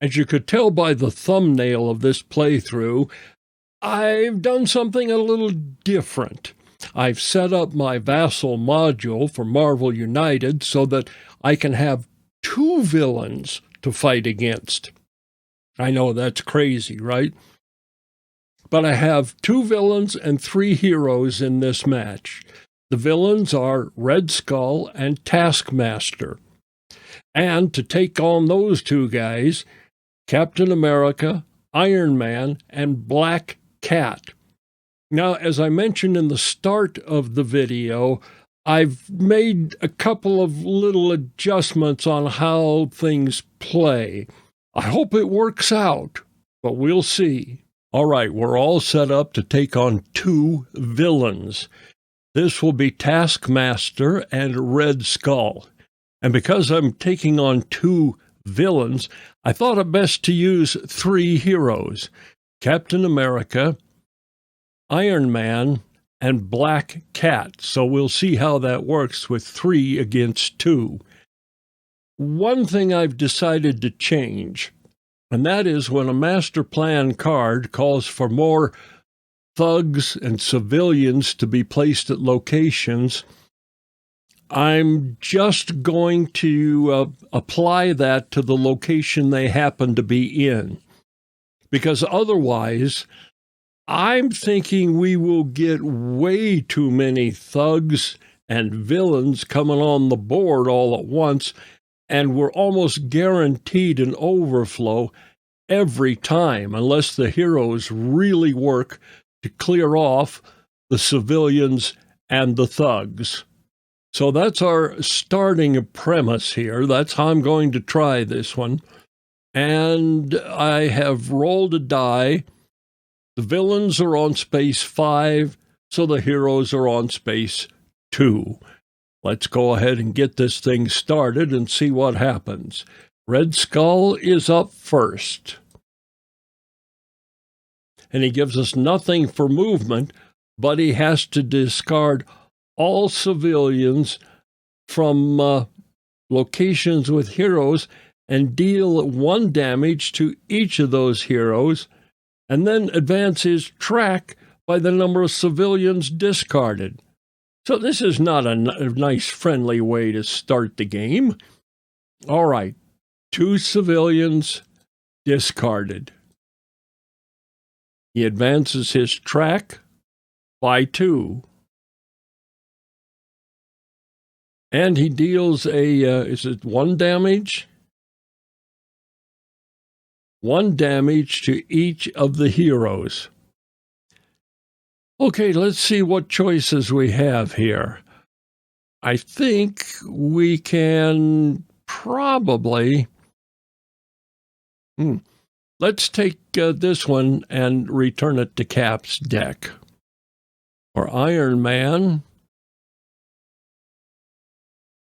As you could tell by the thumbnail of this playthrough, I've done something a little different. I've set up my Vassal module for Marvel United so that I can have 2 villains to fight against. I know that's crazy, right? But I have 2 villains and 3 heroes in this match. The villains are Red Skull and Taskmaster. And to take on those 2 guys, Captain America, Iron Man, and Black Cat. Now, as I mentioned in the start of the video, I've made a couple of little adjustments on how things play. I hope it works out, but we'll see. All right, we're all set up to take on 2 villains. This will be Taskmaster and Red Skull. And because I'm taking on 2 villains, I thought it best to use 3 heroes: Captain America, Iron Man, and Black Cat. So we'll see how that works with 3 against 2. One thing I've decided to change, and that is when a master plan card calls for more thugs and civilians to be placed at locations, I'm just going to apply that to the location they happen to be in. Because otherwise, I'm thinking we will get way too many thugs and villains coming on the board all at once, and we're almost guaranteed an overflow every time, unless the heroes really work to clear off the civilians and the thugs. So that's our starting premise here. That's how I'm going to try this one. And I have rolled a die. The villains are on space 5, so the heroes are on space 2. Let's go ahead and get this thing started and see what happens. Red Skull is up first. And he gives us nothing for movement, but he has to discard all civilians from locations with heroes and deal 1 damage to each of those heroes, and then advance his track by the number of civilians discarded. So this is not a nice, friendly way to start the game. All right, 2 civilians discarded. He advances his track by 2. And he deals is it 1 damage? 1 damage to each of the heroes. Okay, let's see what choices we have here. I think we can probably... Let's take this one and return it to Cap's deck. For Iron Man...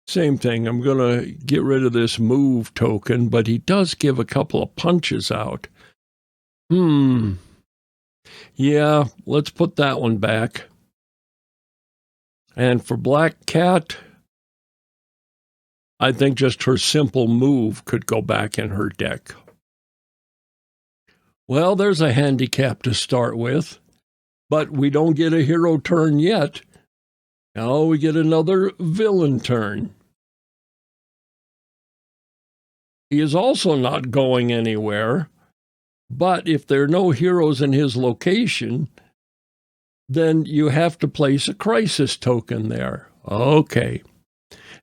Same thing. I'm going to get rid of this move token, but he does give a couple of punches out. Yeah, let's put that one back. And for Black Cat, I think just her simple move could go back in her deck. Well, there's a handicap to start with, but we don't get a hero turn yet. Now we get another villain turn. He is also not going anywhere, but if there are no heroes in his location, then you have to place a crisis token there. Okay.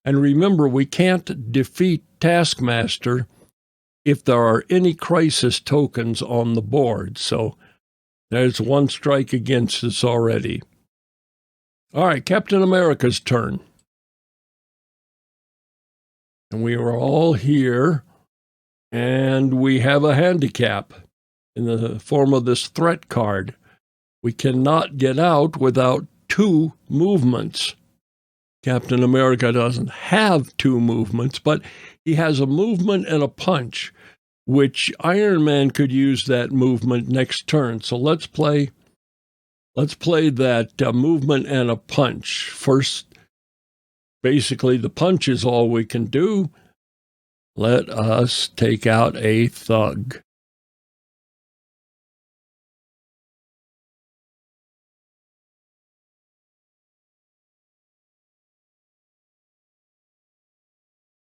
And remember, we can't defeat Taskmaster if there are any crisis tokens on the board. So there's 1 strike against us already. All right, Captain America's turn. And we are all here, and we have a handicap in the form of this threat card. We cannot get out without 2 movements. Captain America doesn't have 2 movements, but he has a movement and a punch, which Iron Man could use that movement next turn. So let's play that movement and a punch. First, basically, the punch is all we can do. Let us take out a thug.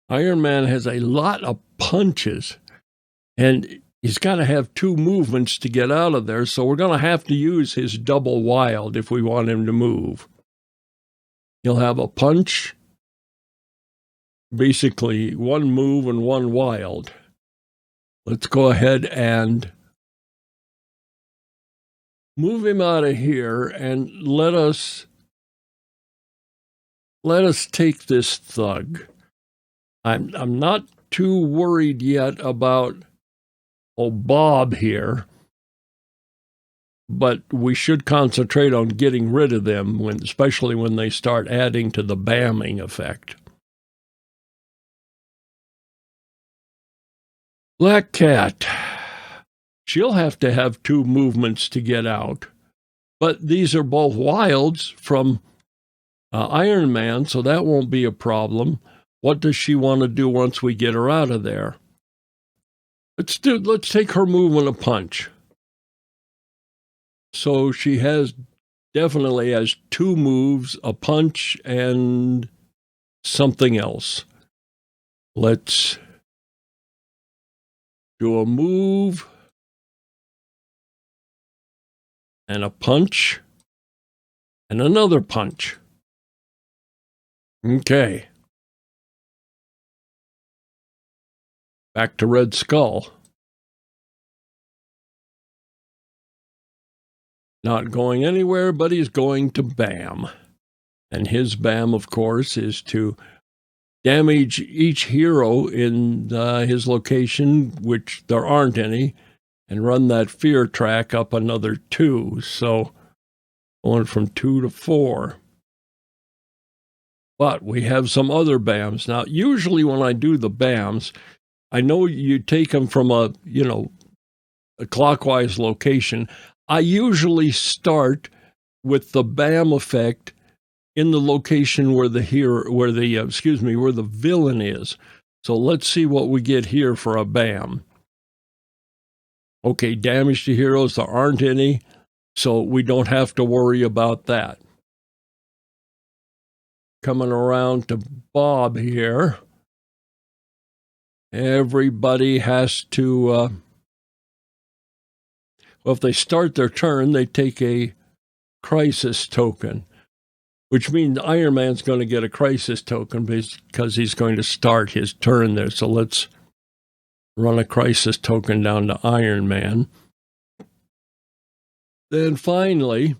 Iron Man has a lot of punches, and he's got to have 2 movements to get out of there, so we're going to have to use his double wild if we want him to move. He'll have a punch, basically 1 move and 1 wild. Let's go ahead and move him out of here and let us take this thug. I'm not too worried yet about Bob here, but we should concentrate on getting rid of them, especially when they start adding to the bamming effect. Black Cat. She'll have to have 2 movements to get out, but these are both wilds from Iron Man, so that won't be a problem. What does she want to do once we get her out of there? Let's take her movement a punch. So she definitely has 2 moves, a punch and something else. Let's do a move and a punch and another punch. Okay. Back to Red Skull. Not going anywhere, but he's going to BAM. And his BAM, of course, is to damage each hero in his location, which there aren't any, and run that fear track up another 2. So going from 2 to 4. But we have some other BAMs. Now, usually when I do the BAMs, I know you take them from a clockwise location. I usually start with the BAM effect in the location where the villain is. So let's see what we get here for a BAM. Okay, damage to heroes, there aren't any, so we don't have to worry about that. Coming around to Bob here. Everybody has to, if they start their turn, they take a crisis token, which means Iron Man's going to get a crisis token because he's going to start his turn there. So let's run a crisis token down to Iron Man. Then finally,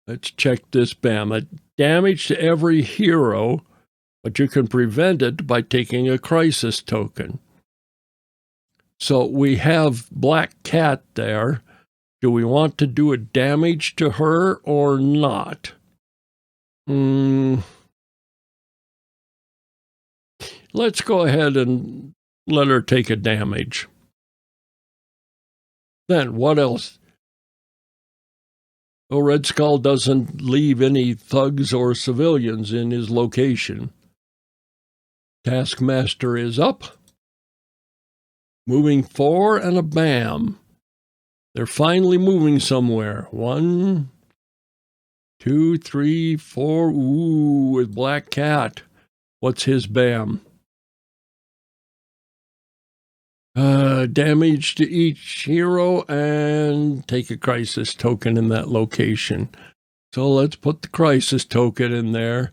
let's check this BAM. A damage to every hero, but you can prevent it by taking a crisis token. So we have Black Cat there. Do we want to do a damage to her or not? Let's go ahead and let her take a damage. Then what else? Well, Red Skull doesn't leave any thugs or civilians in his location. Taskmaster is up. Moving 4 and a BAM. They're finally moving somewhere. 1, 2, 3, 4. Ooh, with Black Cat. What's his BAM? Damage to each hero and take a crisis token in that location. So let's put the crisis token in there.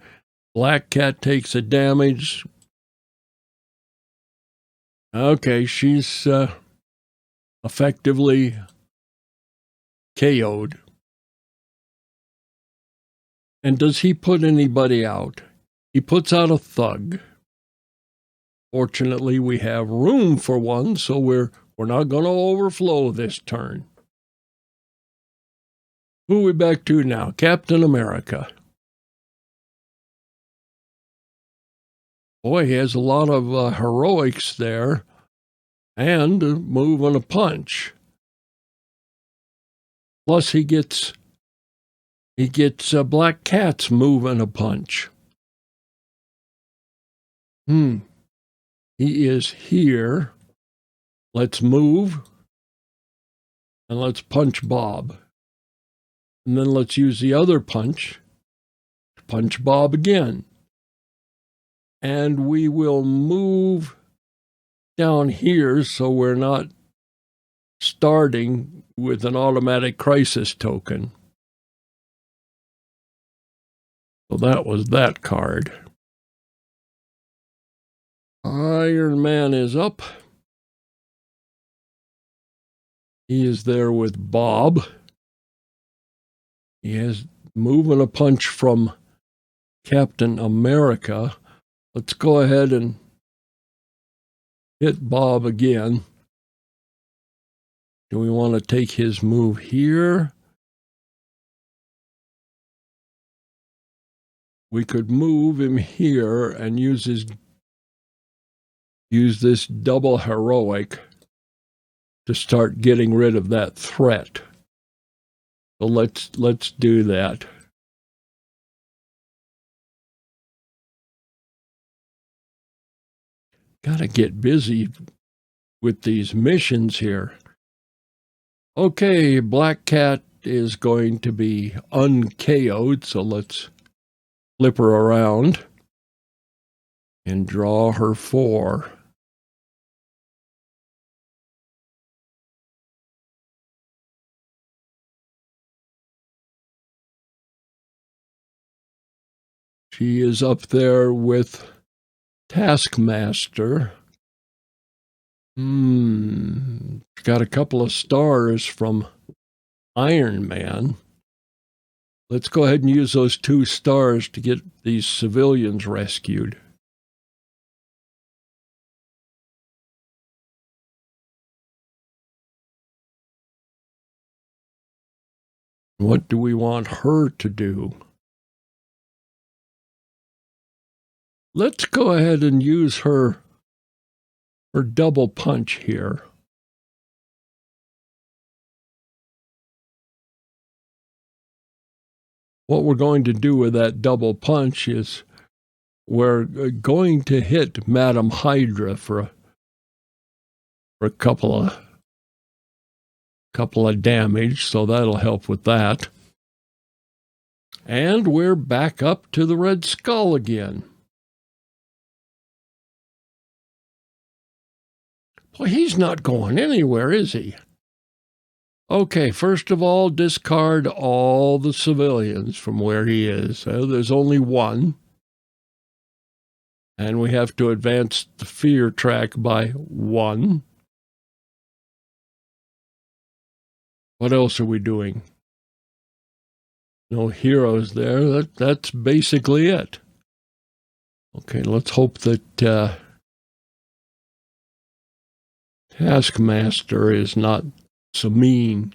Black Cat takes a damage. Okay, she's effectively KO'd. And does he put anybody out? He puts out a thug. Fortunately, we have room for one, so we're not going to overflow this turn. Who are we back to now? Captain America. Boy, he has a lot of heroics there, and a move and a punch. Plus, he gets Black Cat's move and a punch. He is here. Let's move. And let's punch Bob. And then let's use the other punch. Punch Bob again. And we will move down here so we're not starting with an automatic crisis token. So that was that card. Iron Man is up. He is there with Bob. He is moving a punch from Captain America. Let's go ahead and hit Bob again. Do we want to take his move here? We could move him here and use this double heroic to start getting rid of that threat. So let's do that. Gotta get busy with these missions here. Okay, Black Cat is going to be un-KO'd, so let's flip her around and draw her 4. She is up there with Taskmaster. Got a couple of stars from Iron Man. Let's go ahead and use those 2 stars to get these civilians rescued. What do we want her to do? Let's go ahead and use her double punch here. What we're going to do with that double punch is we're going to hit Madam Hydra for a couple of damage, so that'll help with that. And we're back up to the Red Skull again. Well, he's not going anywhere, is he? Okay, first of all, discard all the civilians from where he is. There's only 1. And we have to advance the fear track by 1. What else are we doing? No heroes there. That's basically it. Okay, let's hope that Taskmaster is not so mean.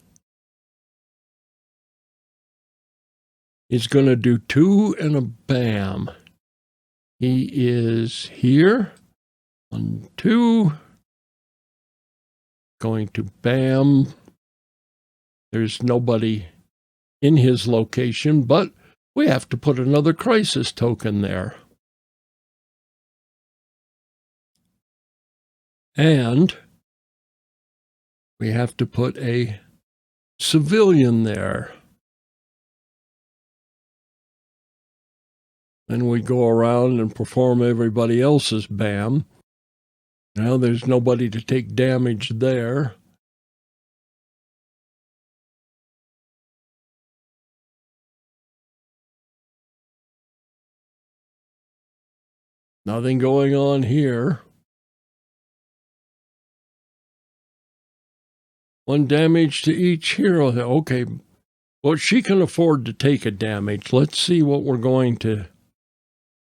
He's going to do 2 and a bam. He is here. 1, 2. Going to bam. There's nobody in his location, but we have to put another crisis token there. And we have to put a civilian there. Then we go around and perform everybody else's bam. Now there's nobody to take damage there. Nothing going on here. 1 damage to each hero. Okay, well, she can afford to take a damage. Let's see what we're going to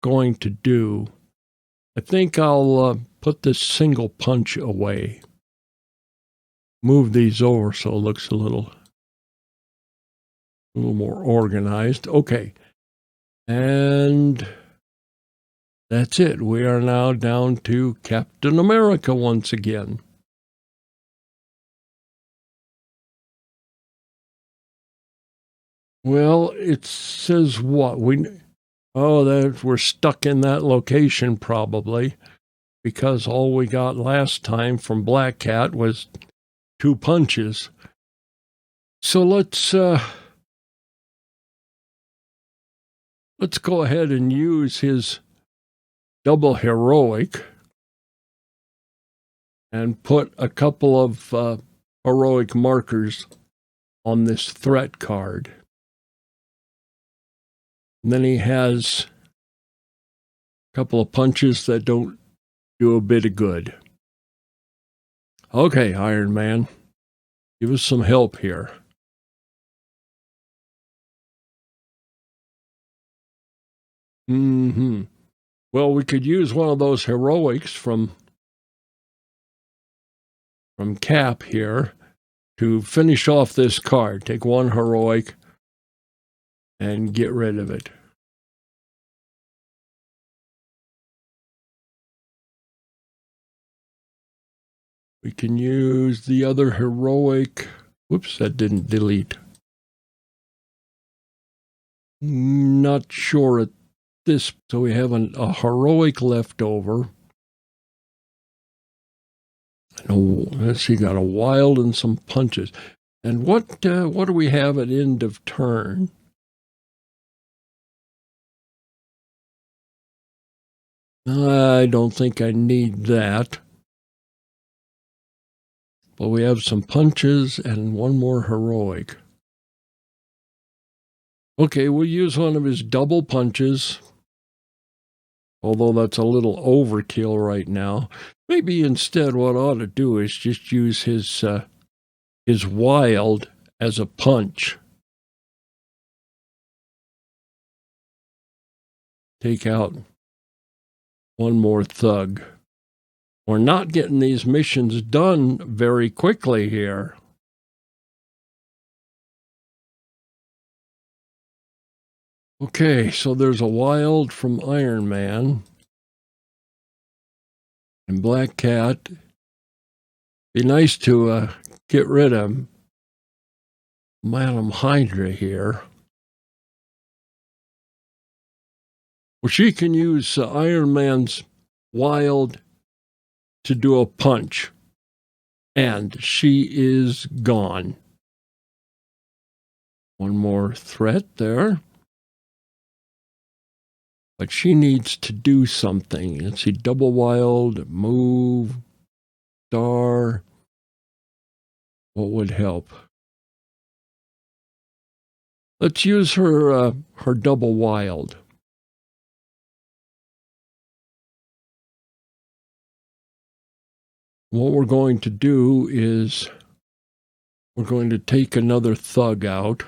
do. I think I'll put this single punch away. Move these over so it looks a little more organized. Okay, and that's it. We are now down to Captain America once again. Well, it says what? We're stuck in that location probably. because all we got last time from Black Cat was 2 punches. So let's go ahead and use his double heroic and put a couple of heroic markers on this threat card. And then he has a couple of punches that don't do a bit of good. Okay, Iron Man, give us some help here. Well, we could use one of those heroics from Cap here to finish off this card. Take one heroic and get rid of it. We can use the other heroic. Whoops, that didn't delete. Not sure at this. So we have a heroic left over. Let's see, got a wild and some punches. And what do we have at end of turn? I don't think I need that. But we have some punches and one more heroic. Okay, we'll use one of his double punches. Although that's a little overkill right now. Maybe instead what I ought to do is just use his wild as a punch. Take out one more thug. We're not getting these missions done very quickly here. Okay, so there's a wild from Iron Man and Black Cat. Be nice to get rid of Madam Hydra here. Well, she can use Iron Man's wild to do a punch, and she is gone. One more threat there. But she needs to do something. Let's see, double wild, move, star. What would help? Let's use her double wild. What we're going to do is we're going to take another thug out.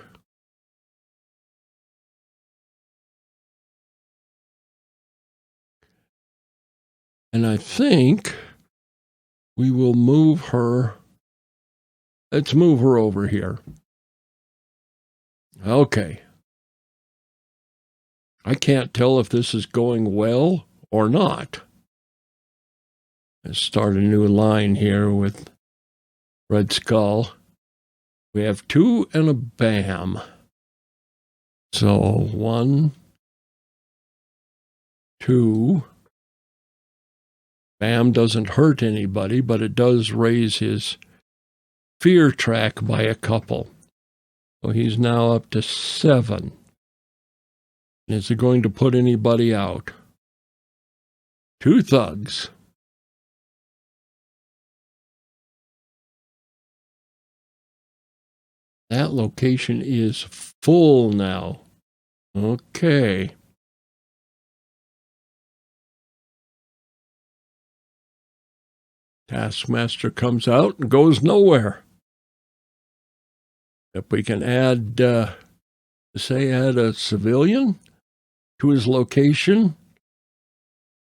And I think we will move her. Let's move her over here. Okay. I can't tell if this is going well or not. Let's start a new line here with Red Skull. We have 2 and a bam. So 1, 2. Bam doesn't hurt anybody, but it does raise his fear track by a couple. So he's now up to 7. Is it going to put anybody out? 2 thugs. That location is full now. Okay. Taskmaster comes out and goes nowhere. If we can add a civilian to his location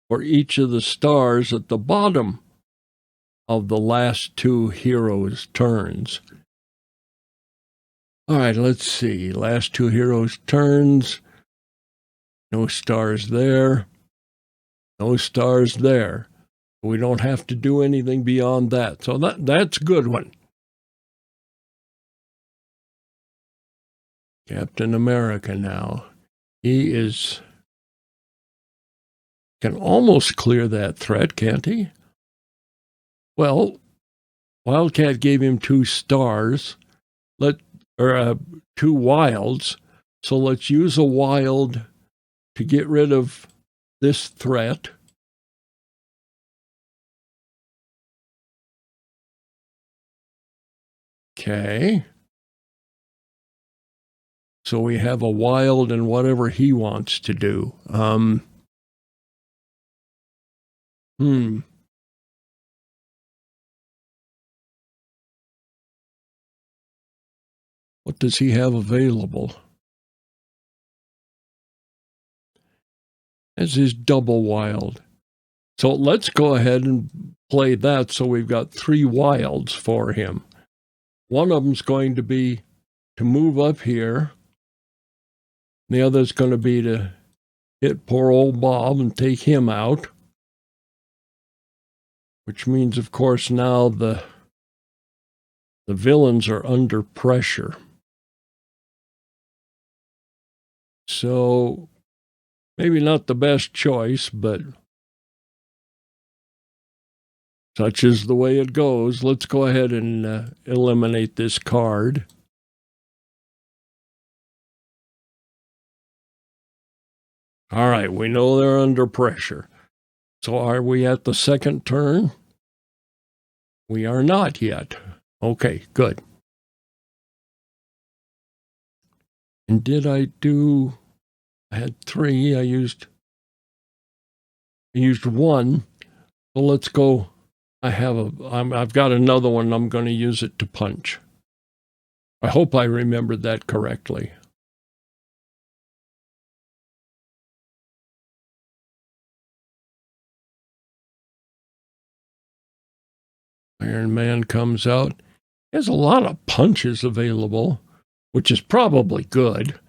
for each of the stars at the bottom of the last 2 heroes' turns. All right, let's see. Last 2 heroes' turns. No stars there. No stars there. We don't have to do anything beyond that. So that's a good one. Captain America now. He is Can almost clear that threat, can't he? Well, Wildcat gave him 2 stars. 2 wilds. So let's use a wild to get rid of this threat. Okay. So we have a wild and whatever he wants to do. What does he have available? As his double wild. So let's go ahead and play that. So we've got 3 wilds for him. One of them's going to be to move up here. The other's going to be to hit poor old Bob and take him out. Which means, of course, now the villains are under pressure. So maybe not the best choice, but such is the way it goes. Let's go ahead and eliminate this card. All right, we know they're under pressure. So are we at the second turn? We are not yet. Okay, good. And did I had 3. I used 1. So let's go. I've got another one. I'm going to use it to punch. I hope I remembered that correctly. Iron Man comes out. He has a lot of punches available, which is probably good.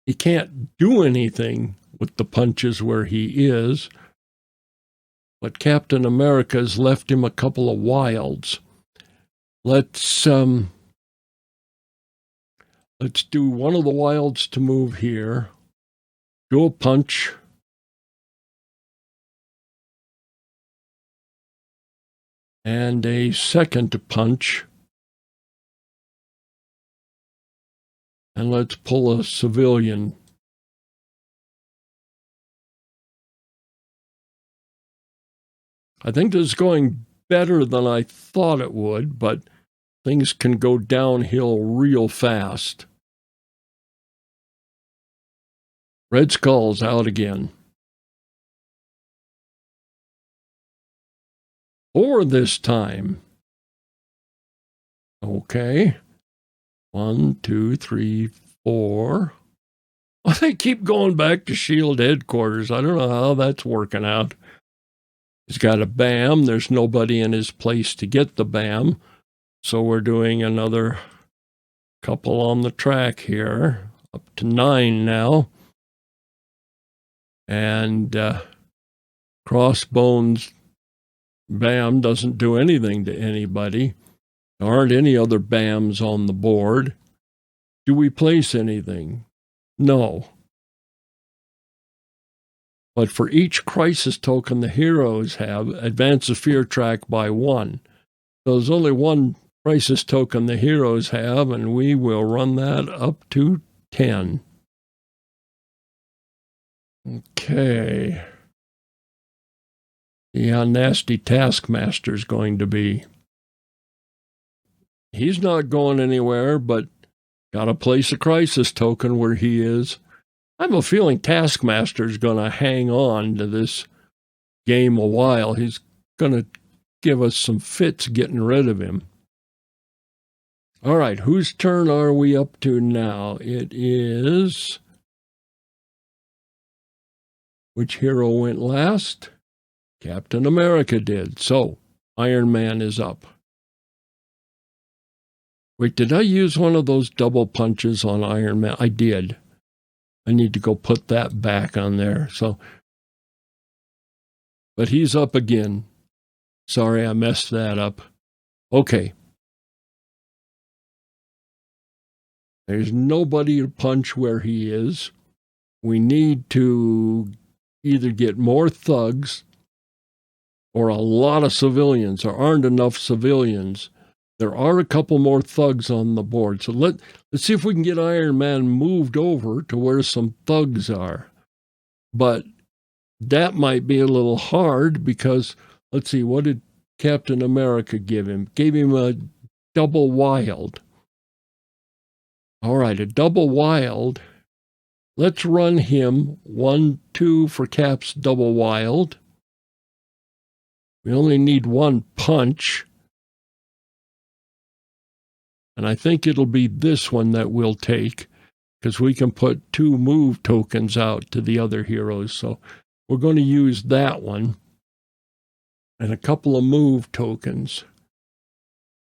He can't do anything with the punches where he is, but Captain America's left him a couple of wilds. Let's do one of the wilds to move here. Do a punch. And a second punch. And let's pull a civilian. I think this is going better than I thought it would, but things can go downhill real fast. Red Skull's out again. 4 this time. Okay. 1, 2, 3, 4. Oh, they keep going back to SHIELD headquarters. I don't know how that's working out. He's got a BAM. There's nobody in his place to get the BAM. So we're doing another couple on the track here. Up to 9 now. And Crossbones BAM doesn't do anything to anybody. There aren't any other BAMs on the board. Do we place anything? No. But for each crisis token the heroes have, advance the fear track by 1. So there's only 1 crisis token the heroes have, and we will run that up to 10. Okay. See how nasty Taskmaster's going to be. He's not going anywhere, but got to place a crisis token where he is. I have a feeling Taskmaster's going to hang on to this game a while. He's going to give us some fits getting rid of him. All right, whose turn are we up to now? It is... Which hero went last? Captain America did. So, Iron Man is up. Wait, did I use one of those double punches on Iron Man? I did. I need to go put that back on there. So, but he's up again. Sorry, I messed that up. Okay. There's nobody to punch where he is. We need to either get more thugs or a lot of civilians. There aren't enough civilians. There are a couple more thugs on the board. So let's see if we can get Iron Man moved over to where some thugs are. But that might be a little hard because, let's see, what did Captain America give him? Gave him a double wild. All right, a double wild. Let's run him 1-2 for Cap's double wild. We only need one punch. And I think it'll be this one that we'll take because we can put 2 move tokens out to the other heroes. So we're going to use that one and a couple of move tokens.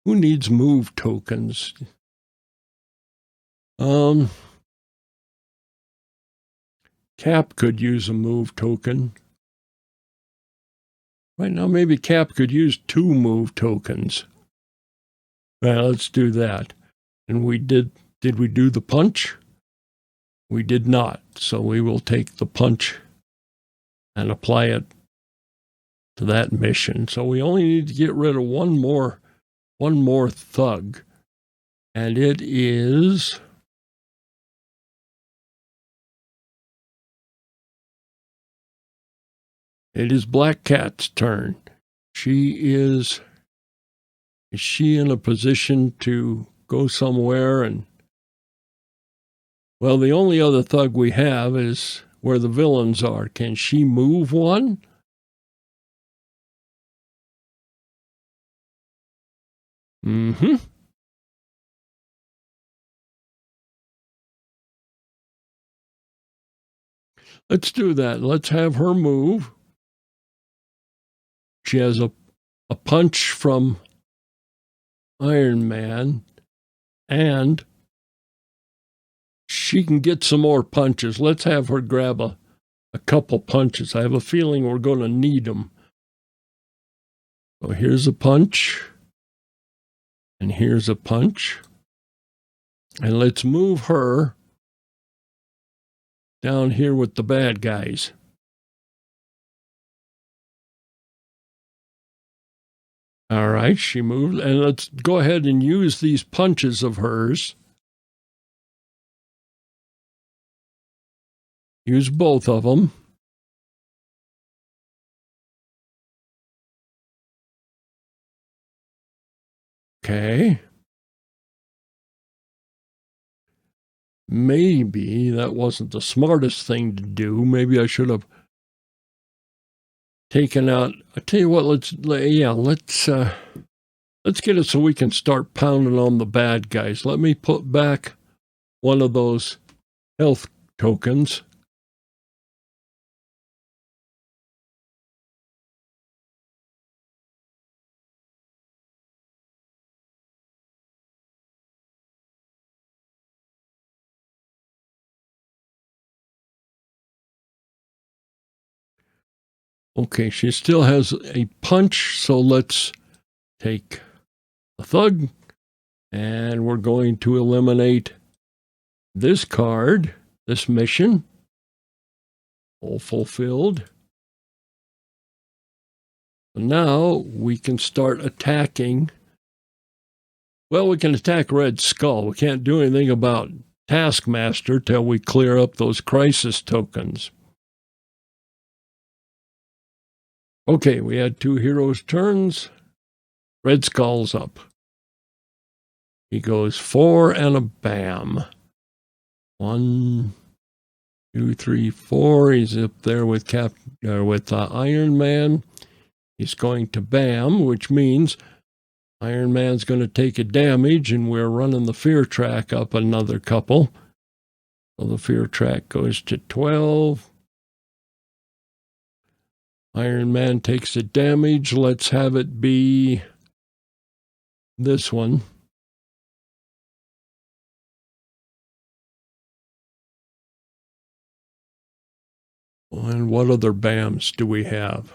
Who needs move tokens? Cap could use a move token. Right now, maybe Cap could use 2 move tokens. Well, let's do that. And did we do the punch? We did not. So we will take the punch and apply it to that mission. So we only need to get rid of one more thug. And it is Black Cat's turn. Is she in a position to go somewhere? And, well, the only other thug we have is where the villains are. Can she move one? Mm-hmm. Let's do that. Let's have her move. She has a punch from Iron Man, and she can get some more punches. Let's have her grab a couple punches. I have a feeling we're going to need them. So here's a punch, and here's a punch. And let's move her down here with the bad guys. All right, she moved. And let's go ahead and use these punches of hers. Use both of them. Okay. Maybe that wasn't the smartest thing to do. Maybe I should have taken out. I tell you what, let's get it so we can start pounding on the bad guys. Let me put back one of those health tokens. Okay, she still has a punch, so let's take a thug, and we're going to eliminate this card, this mission. All fulfilled. Now we can start attacking. Well, we can attack Red Skull. We can't do anything about Taskmaster till we clear up those crisis tokens. Okay, we had 2 heroes' turns. Red Skull's up. He goes 4 and a bam. 1, 2, 3, 4. He's up there with Iron Man. He's going to bam, which means Iron Man's going to take a damage, and we're running the fear track up another couple. So the fear track goes to 12. Iron Man takes a damage. Let's have it be this one. And what other BAMs do we have?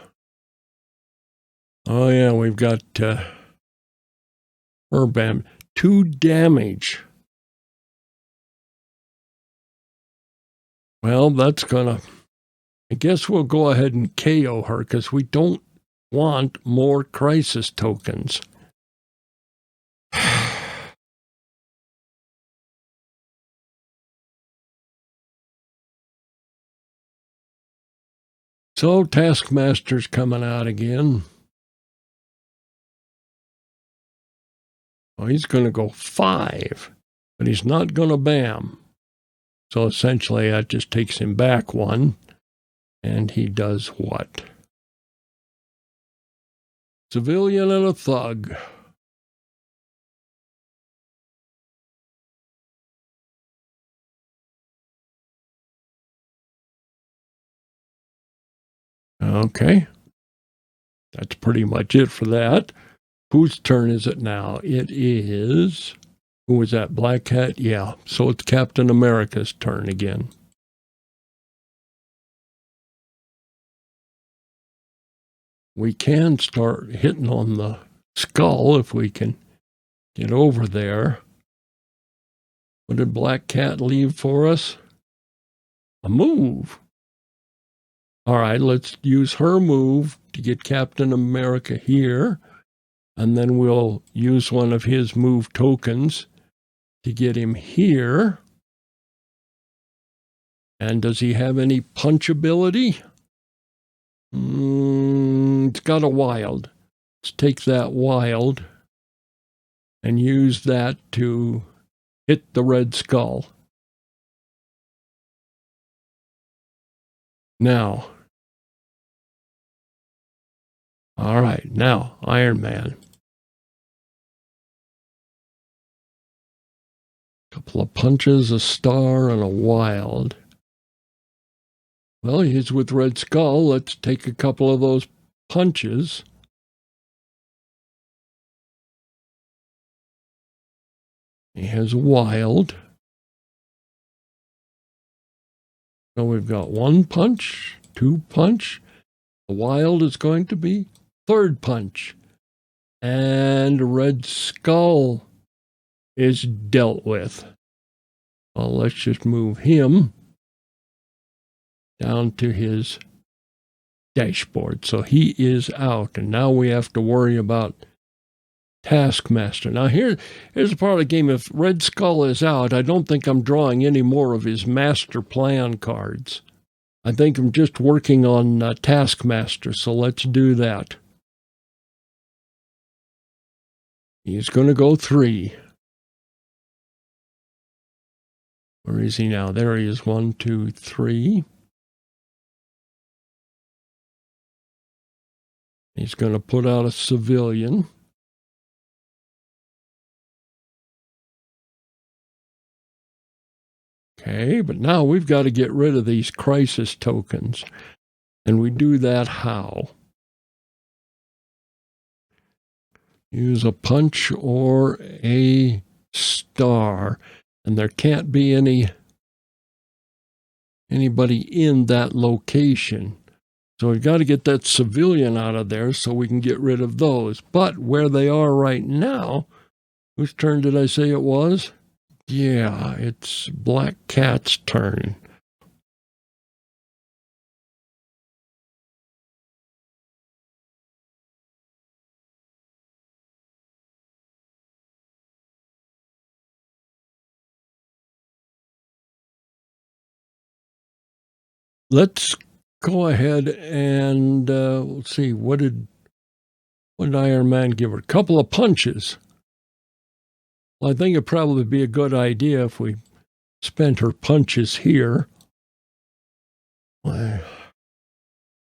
Oh, yeah, we've got her BAM. 2 damage. Well, that's going to I guess we'll go ahead and KO her because we don't want more crisis tokens. So Taskmaster's coming out again. Oh, he's going to go 5, but he's not going to bam. So essentially that just takes him back 1, and he does what? Civilian and a thug. Okay. That's pretty much it for that. Whose turn is it now? It is... Who was that? Black Cat? Yeah. So it's Captain America's turn again. We can start hitting on the skull if we can get over there. What did Black Cat leave for us? A move. All right, let's use her move to get Captain America here. And then we'll use one of his move tokens to get him here. And does he have any punch ability? It's got a wild. Let's take that wild and use that to hit the Red Skull. Now. All right, now, Iron Man. Couple of punches, a star, and a wild. Well, he's with Red Skull. Let's take a couple of those punches. He has a wild. So we've got 1 punch, 2 punch. The wild is going to be 3rd punch. And Red Skull is dealt with. Well, let's just move him down to his dashboard. So he is out. And now we have to worry about Taskmaster. Now here's a part of the game. If Red Skull is out, I don't think I'm drawing any more of his master plan cards. I think I'm just working on Taskmaster. So let's do that. He's going to go 3. Where is he now? There he is. 1, 2, 3. He's going to put out a civilian. Okay, but now we've got to get rid of these crisis tokens. And we do that how? Use a punch or a star. And there can't be anybody in that location. So we've got to get that civilian out of there so we can get rid of those. But where they are right now, whose turn did I say it was? Yeah, it's Black Cat's turn. Let's go ahead and let's see, what did Iron Man give her? A couple of punches. Well, I think it'd probably be a good idea if we spent her punches here. Then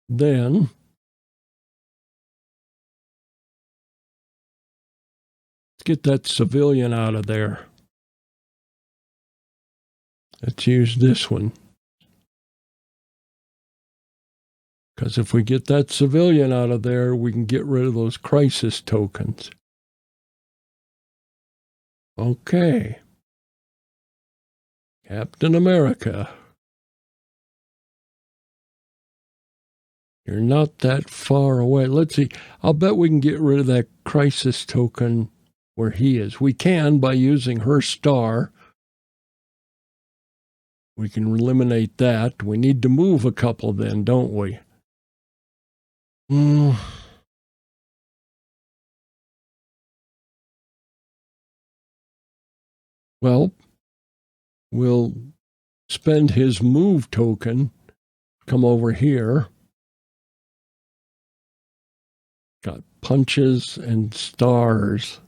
let's get that civilian out of there. Let's use this one. Because if we get that civilian out of there, we can get rid of those crisis tokens. Okay. Captain America. You're not that far away. Let's see. I'll bet we can get rid of that crisis token where he is. We can by using her star. We can eliminate that. We need to move a couple then, don't we? Well, we'll spend his move token, come over here. Got punches and stars.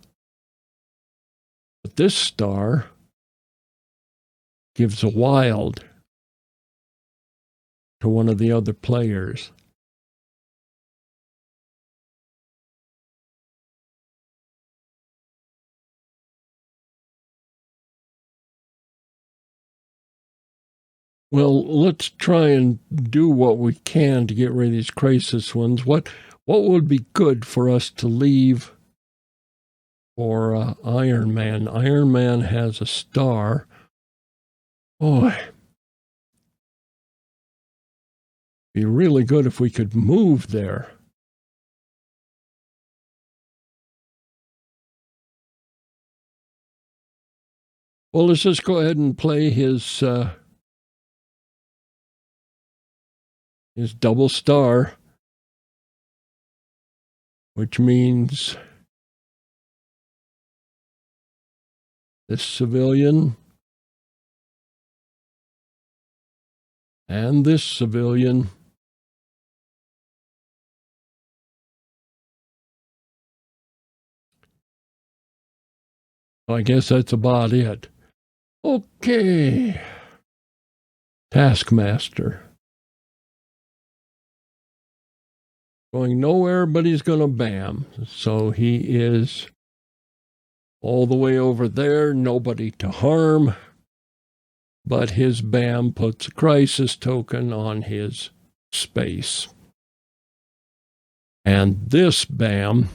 But this star gives a wild to one of the other players. Well, let's try and do what we can to get rid of these crisis ones. What would be good for us to leave for Iron Man? Iron Man has a star. Boy, be really good if we could move there. Well, let's just go ahead and play his double star, which means this civilian and this civilian. I guess that's about it. Okay. Taskmaster. Going nowhere, but he's going to bam. So he is all the way over there, nobody to harm. But his bam puts a crisis token on his space. And this bam,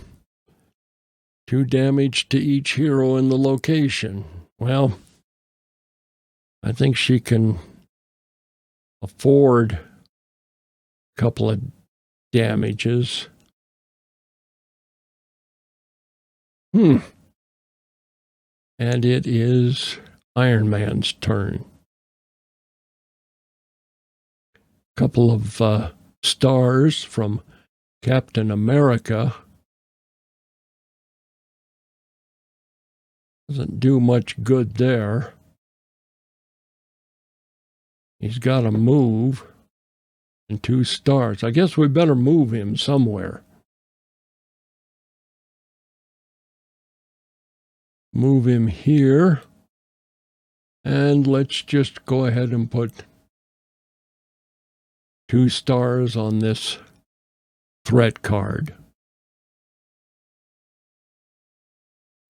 2 damage to each hero in the location. Well, I think she can afford a couple of damages. And it is Iron Man's turn. Couple of stars from Captain America. Doesn't do much good there. He's got to move. And 2 stars. I guess we better move him somewhere. Move him here. And let's just go ahead and put 2 stars on this threat card.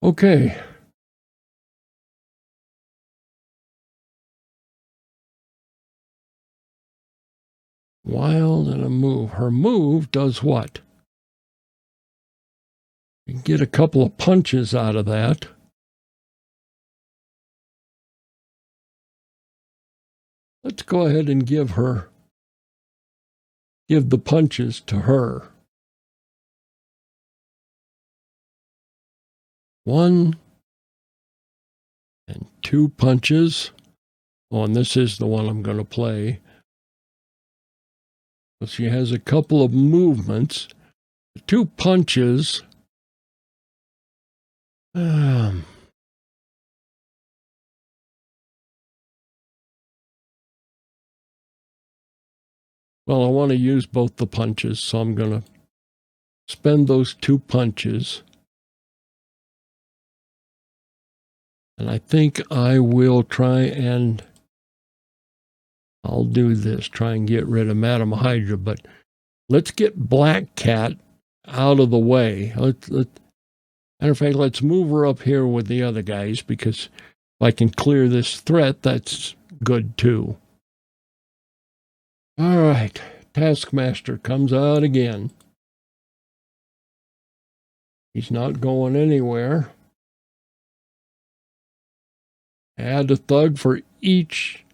Okay. Wild and a move. Her move does what? You can get a couple of punches out of that. Let's go ahead and give the punches to her. 1 and 2 punches. Oh, and this is the one I'm going to play. So she has a couple of movements. 2 punches. Well, I want to use both the punches, so I'm going to spend those 2 punches. And I think I will try and I'll do this, try and get rid of Madam Hydra, but let's get Black Cat out of the way. Matter of fact, let's move her up here with the other guys, because if I can clear this threat, that's good too. All right, Taskmaster comes out again. He's not going anywhere. Add a thug for each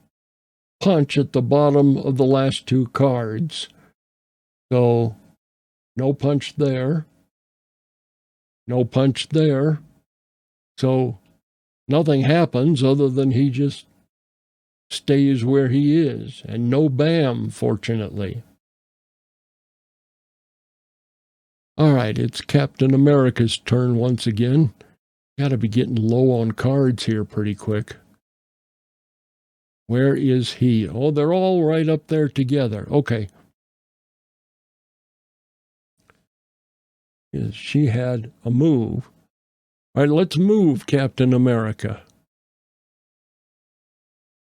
punch at the bottom of the last 2 cards. So, no punch there. No punch there. So, nothing happens other than he just stays where he is, and no Bam, fortunately. All right, it's Captain America's turn once again. Got to be getting low on cards here pretty quick. Where is he? Oh, they're all right up there together. Okay. Yes, she had a move. All right, let's move Captain America.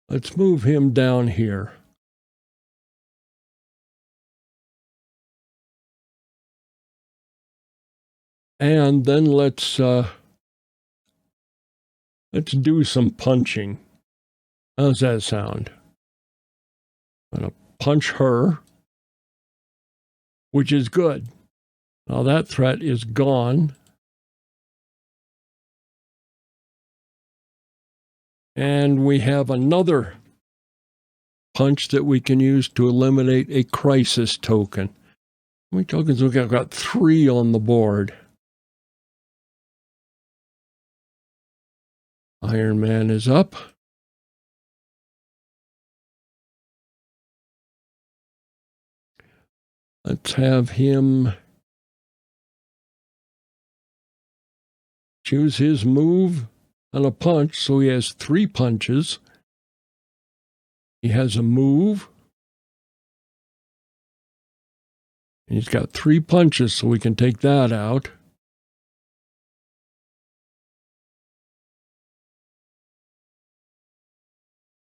Let's move him down here. And then let's do some punching. How's that sound? I'm going to punch her, which is good. Now that threat is gone. And we have another punch that we can use to eliminate a crisis token. How many tokens we got? We've got 3 on the board. Iron Man is up. Let's have him choose his move and a punch, so he has 3 punches. He has a move. He's got 3 punches, so we can take that out.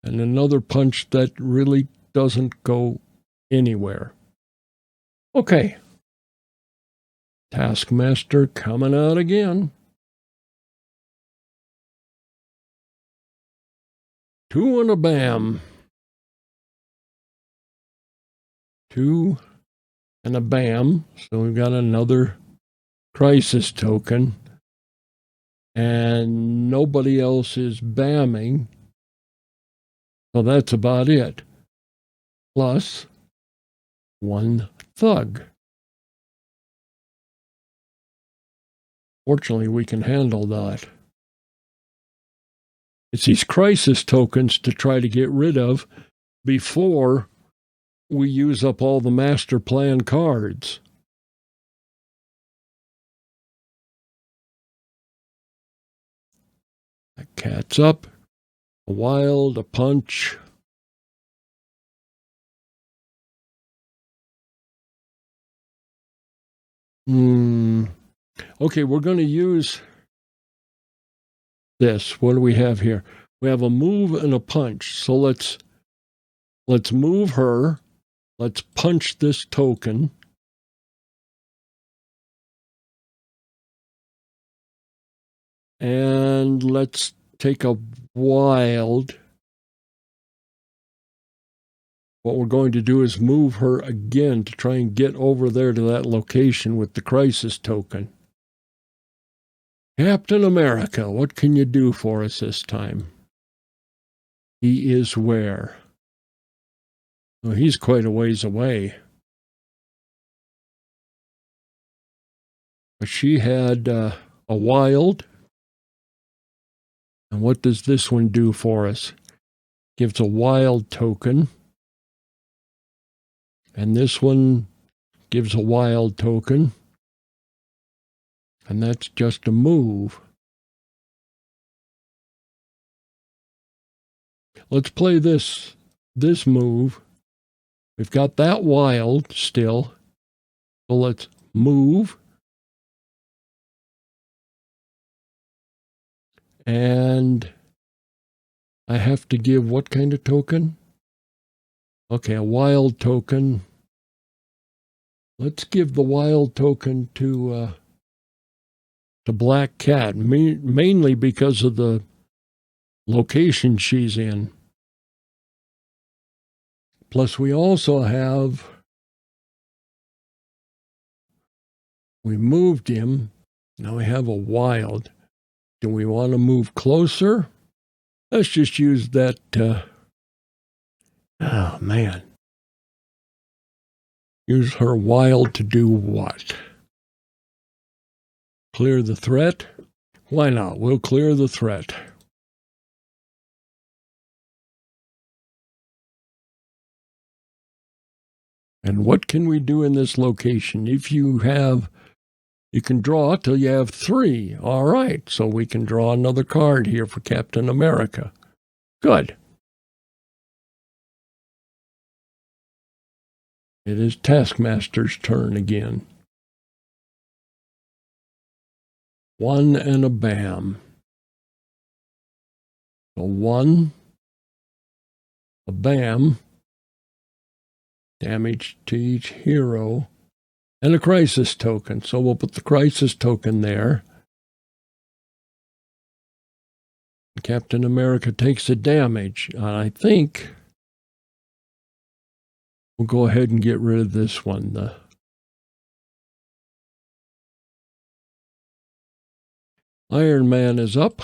And another punch that really doesn't go anywhere. Okay. Taskmaster coming out again. 2 and a Bam. 2 and a Bam. So we've got another crisis token. And nobody else is bamming. So that's about it. Plus 1 thug. Fortunately, we can handle that. It's these crisis tokens to try to get rid of before we use up all the master plan cards. A cat's up. A wild, a punch. Okay, we're going to use this. What do we have here? We have a move and a punch. So let's move her. Let's punch this token. And let's take a wild. What we're going to do is move her again to try and get over there to that location with the crisis token. Captain America, what can you do for us this time? He is where? Well, he's quite a ways away. But she had a wild. And what does this one do for us? Gives a wild token. And this one gives a wild token. And that's just a move. Let's play this move. We've got that wild still. So let's move. And I have to give what kind of token? Okay, a wild token. Let's give the wild token to Black Cat, mainly because of the location she's in. Plus, we also have, we moved him. Now we have a wild. Do we want to move closer? Let's just use that. Oh, man. Use her wild to do what? Clear the threat? Why not? We'll clear the threat. And what can we do in this location? If you can draw till you have 3. All right, so we can draw another card here for Captain America. Good. It is Taskmaster's turn again. 1 and a bam. So 1, a bam, damage to each hero, and a crisis token. So we'll put the crisis token there. Captain America takes the damage. I think we'll go ahead and get rid of this one. Iron Man is up.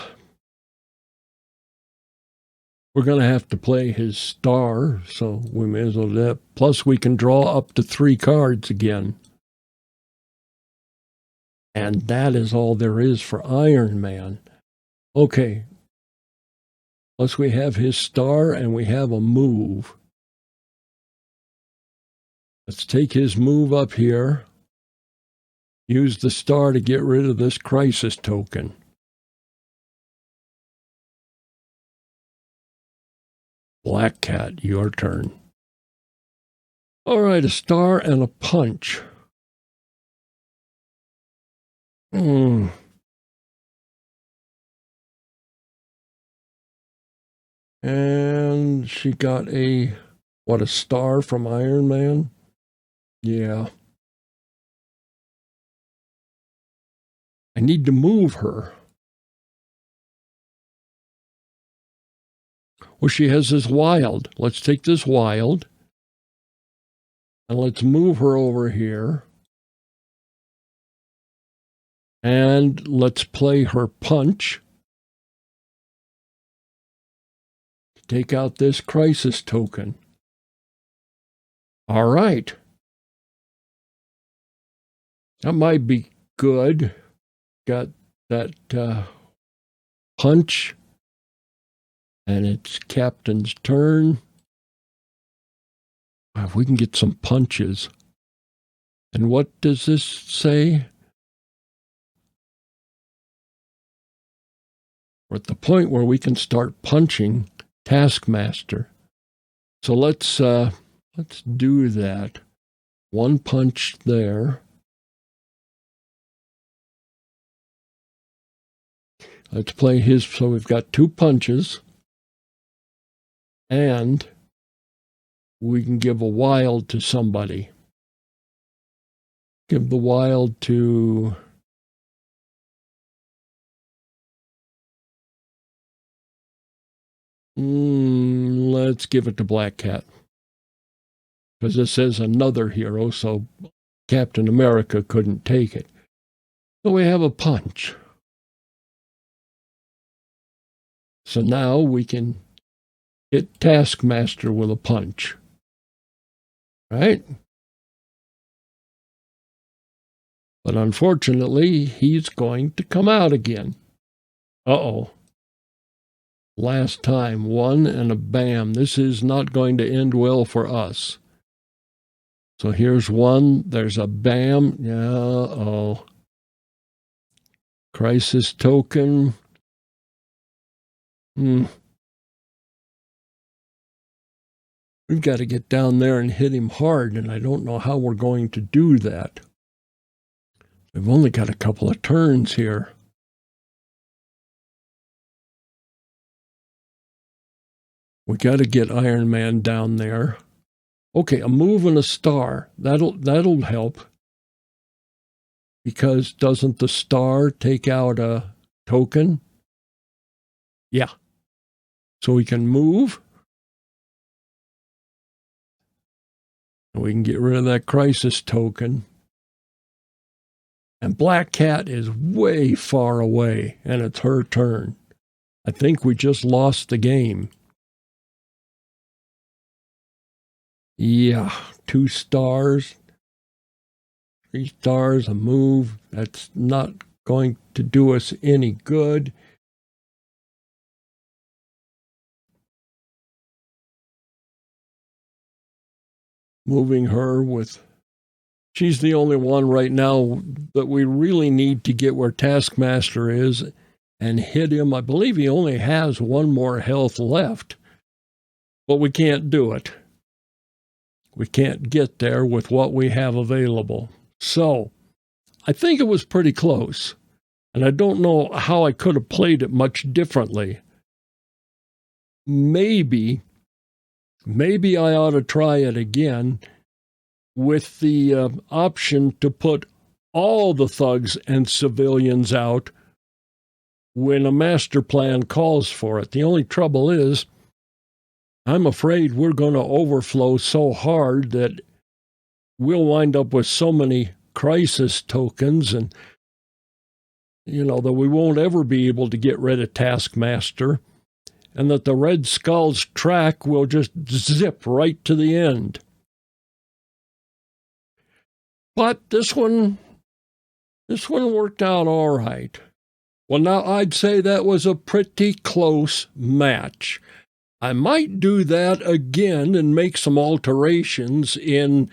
We're going to have to play his star, so we may as well do that. Plus, we can draw up to 3 cards again. And that is all there is for Iron Man. Okay. Plus, we have his star and we have a move. Let's take his move up here. Use the star to get rid of this crisis token. Black Cat, your turn. All right, a star and a punch. And she got a star from Iron Man? Yeah. I need to move her. Well, she has this wild. Let's take this wild. And let's move her over here. And let's play her punch. Take out this crisis token. All right. That might be good. Got that punch. And it's Captain's turn. If we can get some punches. And what does this say? We're at the point where we can start punching Taskmaster. So let's do that. 1 punch there. Let's play his, so we've got 2 punches. And we can give a wild to somebody. Give the wild to... let's give it to Black Cat. Because this says another hero, so Captain America couldn't take it. So we have a punch. So now we can hit Taskmaster with a punch. Right? But unfortunately, he's going to come out again. Uh-oh. Last time, 1 and a bam. This is not going to end well for us. So here's 1. There's a bam. Yeah, uh-oh. Crisis token. We've got to get down there and hit him hard, and I don't know how we're going to do that. We've only got a couple of turns here. We got to get Iron Man down there. Okay, a move and a star. That'll help. Because doesn't the star take out a token? Yeah. So we can move. And we can get rid of that crisis token. And Black Cat is way far away, and it's her turn. I think we just lost the game. Yeah, 2 stars. 3 stars, a move. That's not going to do us any good. moving her with... She's the only one right now that we really need to get where Taskmaster is and hit him. I believe he only has one more health left, but we can't do it. We can't get there with what we have available. So I think it was pretty close, and I don't know how I could have played it much differently. Maybe I ought to try it again with the option to put all the thugs and civilians out when a master plan calls for it. The only trouble is, I'm afraid we're going to overflow so hard that we'll wind up with so many crisis tokens and, that we won't ever be able to get rid of Taskmaster, and that the Red Skull's track will just zip right to the end. But this one worked out all right. Well, now I'd say that was a pretty close match. I might do that again and make some alterations in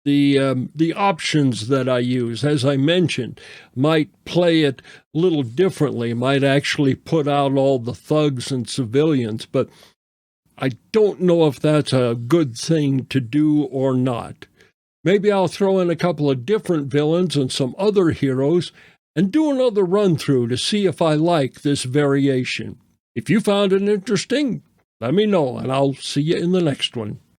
the options that I use. As I mentioned, might play it a little differently, might actually put out all the thugs and civilians, but I don't know if that's a good thing to do or not. Maybe I'll throw in a couple of different villains and some other heroes and do another run-through to see if I like this variation. If you found it interesting, let me know, and I'll see you in the next one.